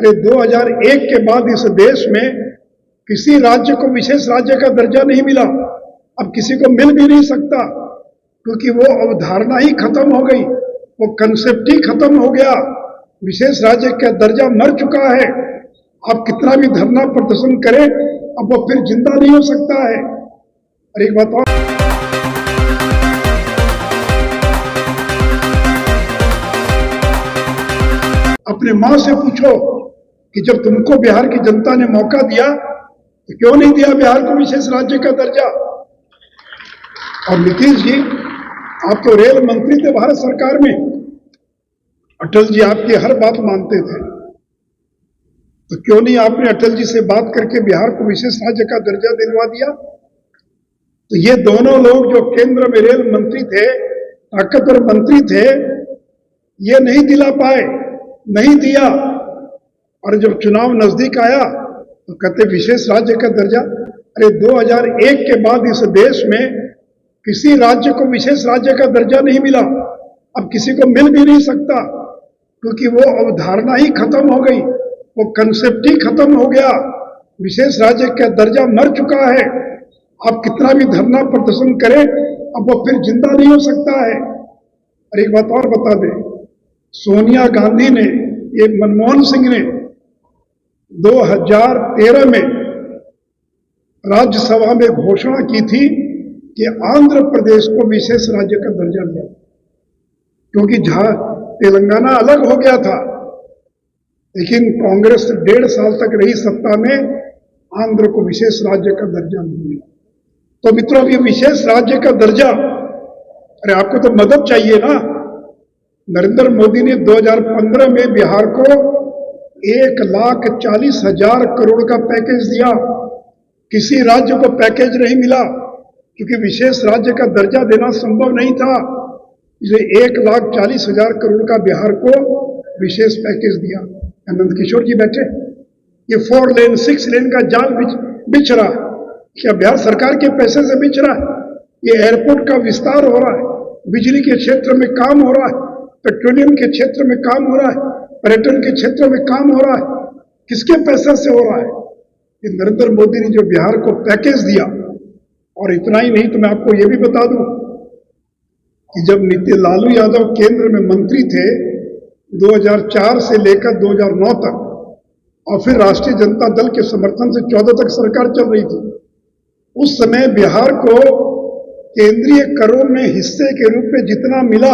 अरे 2001 के बाद इस देश में किसी राज्य को विशेष राज्य का दर्जा नहीं मिला, अब किसी को मिल भी नहीं सकता, क्योंकि वो अवधारणा ही खत्म हो गई, वो कंसेप्ट ही खत्म हो गया। विशेष राज्य का दर्जा मर चुका है। आप कितना भी धरना प्रदर्शन करें, अब वो फिर जिंदा नहीं हो सकता है। और एक बात और, अपने मां से पूछो कि जब तुमको बिहार की जनता ने मौका दिया तो क्यों नहीं दिया बिहार को विशेष राज्य का दर्जा। और नीतीश जी, आप तो रेल मंत्री थे भारत सरकार में, अटल जी आपकी हर बात मानते थे, तो क्यों नहीं आपने अटल जी से बात करके बिहार को विशेष राज्य का दर्जा दिलवा दिया। तो ये दोनों लोग जो केंद्र में रेल मंत्री थे, ताकतवर मंत्री थे, ये नहीं दिला पाए, नहीं दिया। और जब चुनाव नजदीक आया तो कहते विशेष राज्य का दर्जा। अरे 2001 के बाद इस देश में किसी राज्य को विशेष राज्य का दर्जा नहीं मिला, अब किसी को मिल भी नहीं सकता, क्योंकि वो अवधारणा ही खत्म हो गई, वो कंसेप्ट ही खत्म हो गया। विशेष राज्य का दर्जा मर चुका है। आप कितना भी धरना प्रदर्शन करें, अब वो फिर जिंदा नहीं हो सकता है। और एक बात और बता दें, सोनिया गांधी ने, ये मनमोहन सिंह ने 2013 में राज्यसभा में घोषणा की थी कि आंध्र प्रदेश को विशेष राज्य का दर्जा दिया, क्योंकि तेलंगाना अलग हो गया था। लेकिन कांग्रेस 1.5 साल तक रही सत्ता में, आंध्र को विशेष राज्य का दर्जा नहीं मिला। तो मित्रों, ये विशेष राज्य का दर्जा, अरे आपको तो मदद चाहिए ना। नरेंद्र मोदी ने 2015 में बिहार को 1,40,000 करोड़ का पैकेज दिया। किसी राज्य को पैकेज नहीं मिला, क्योंकि विशेष राज्य का दर्जा देना संभव नहीं था, इसलिए 1,40,000 करोड़ का बिहार को विशेष पैकेज दिया। नंद किशोर जी बैठे, ये 4 लेन 6 लेन का जाल बिछ रहा है, क्या बिहार सरकार के पैसे से बिछ रहा है? ये एयरपोर्ट का विस्तार हो रहा है, बिजली के क्षेत्र में काम हो रहा है, पेट्रोलियम के क्षेत्र में काम हो रहा है, पर्यटन के क्षेत्र में काम हो रहा है, किसके पैसे से हो रहा है? ये नरेंद्र मोदी ने जो बिहार को पैकेज दिया। और इतना ही नहीं, तो मैं आपको ये भी बता दूं कि जब लालू यादव केंद्र में मंत्री थे 2004 से लेकर 2009 तक, और फिर राष्ट्रीय जनता दल के समर्थन से 14 तक सरकार चल रही थी, उस समय बिहार को केंद्रीय करों में हिस्से के रूप में जितना मिला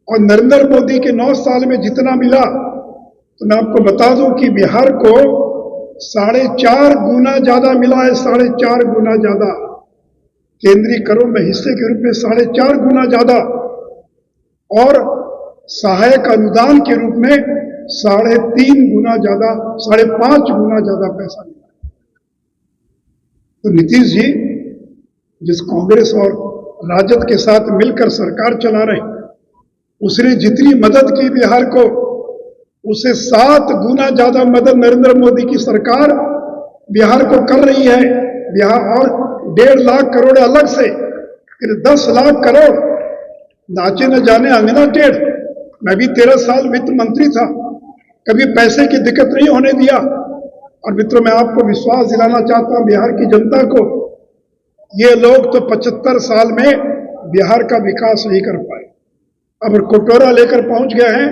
और नरेंद्र मोदी के 9 साल में जितना मिला, तो मैं आपको बता दूं कि बिहार को 4.5 गुना ज्यादा मिला है, 4.5 गुना ज्यादा। केंद्रीय करों में हिस्से के रूप में 4.5 गुना ज्यादा, और सहायक अनुदान के रूप में 3.5 गुना ज्यादा, 5.5 गुना ज्यादा पैसा मिला। तो नीतीश जी, जिस कांग्रेस और राजद के साथ मिलकर सरकार चला रहे, उसने जितनी मदद की बिहार को, उसे 7 गुना ज्यादा मदद नरेंद्र मोदी की सरकार बिहार को कर रही है। बिहार और 1.5 लाख करोड़ अलग से, फिर 10 लाख करोड़ नाचे न जाने अंगना टेढ़। मैं भी 13 साल वित्त मंत्री था, कभी पैसे की दिक्कत नहीं होने दिया। और मित्रों, मैं आपको विश्वास दिलाना चाहता हूं बिहार की जनता को, ये लोग तो 75 साल में बिहार का विकास नहीं कर पाए, अब कटोरा लेकर पहुंच गए हैं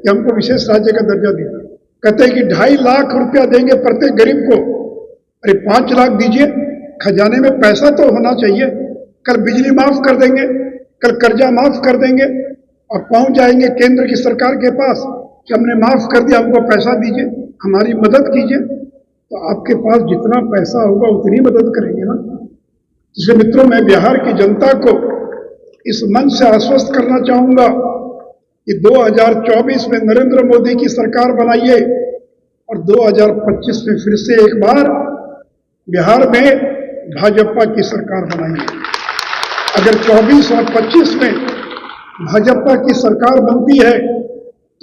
कि हमको विशेष राज्य का दर्जा दिया। कहते हैं कि 2.5 लाख रुपया देंगे प्रत्येक गरीब को। अरे 5 लाख दीजिए, खजाने में पैसा तो होना चाहिए। कल बिजली माफ कर देंगे, कल कर्जा माफ कर देंगे, और पहुंच जाएंगे केंद्र की सरकार के पास कि हमने माफ कर दिया, हमको पैसा दीजिए, हमारी मदद कीजिए। तो आपके पास जितना पैसा होगा उतनी मदद करेंगे ना। इसलिए मित्रों, मैं बिहार की जनता को इस मन से आश्वस्त करना चाहूंगा कि 2024 में नरेंद्र मोदी की सरकार बनाइए, और 2025 में फिर से एक बार बिहार में भाजपा की सरकार बनाइए। अगर 24 और 25 में भाजपा की सरकार बनती है,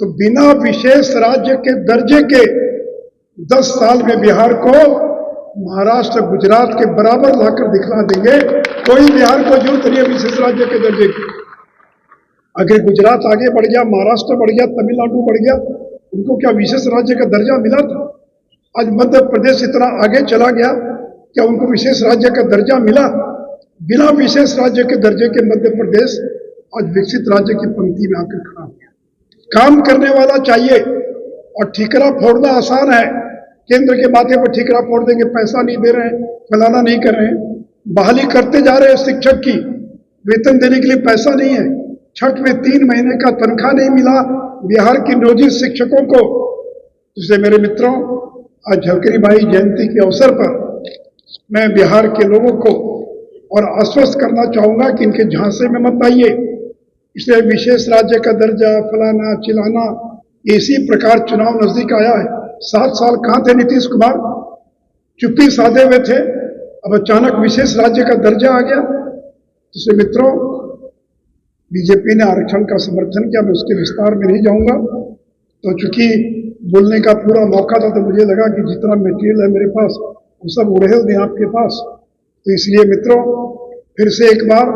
तो बिना विशेष राज्य के दर्जे के 10 साल में बिहार को महाराष्ट्र, गुजरात के बराबर लाकर दिखला देंगे। कोई बिहार को जरूरत नहीं है विशेष राज्य के दर्जे की। अगर गुजरात आगे बढ़ गया, महाराष्ट्र बढ़ गया, तमिलनाडु बढ़ गया, उनको क्या विशेष राज्य का दर्जा मिला था? आज मध्य प्रदेश इतना आगे चला गया, क्या उनको विशेष राज्य का दर्जा मिला? बिना विशेष राज्य के दर्जे के मध्य प्रदेश आज विकसित राज्य की पंक्ति में आकर खड़ा हो गया। काम करने वाला चाहिए, और ठीकरा फोड़ना आसान है। केंद्र के माथे पर ठीकरा फोड़ देंगे, पैसा नहीं दे रहे हैं, फलाना नहीं कर रहे हैं। बहाली करते जा रहे हैं शिक्षक की, वेतन देने के लिए पैसा नहीं है। छठ में 3 महीने का तनख्वाह नहीं मिला बिहार के नियोजित शिक्षकों को। इसलिए मेरे मित्रों, आज झलकरी बाई जयंती के अवसर पर मैं बिहार के लोगों को और आश्वस्त करना चाहूंगा कि इनके झांसे में मत आइए। इसलिए विशेष राज्य का दर्जा, फलाना चिलाना, इसी प्रकार चुनाव नजदीक आया है। 7 साल कहां थे नीतीश कुमार? चुप्पी साधे हुए थे, अब अचानक विशेष राज्य का दर्जा आ गया। इसलिए मित्रों, बीजेपी ने आरक्षण का समर्थन किया, मैं उसके विस्तार में नहीं जाऊंगा। तो चूंकि बोलने का पूरा मौका था, तो मुझे लगा कि जितना मटेरियल है मेरे पास वो सब उड़ेल दें आपके पास। तो इसलिए मित्रों, फिर से एक बार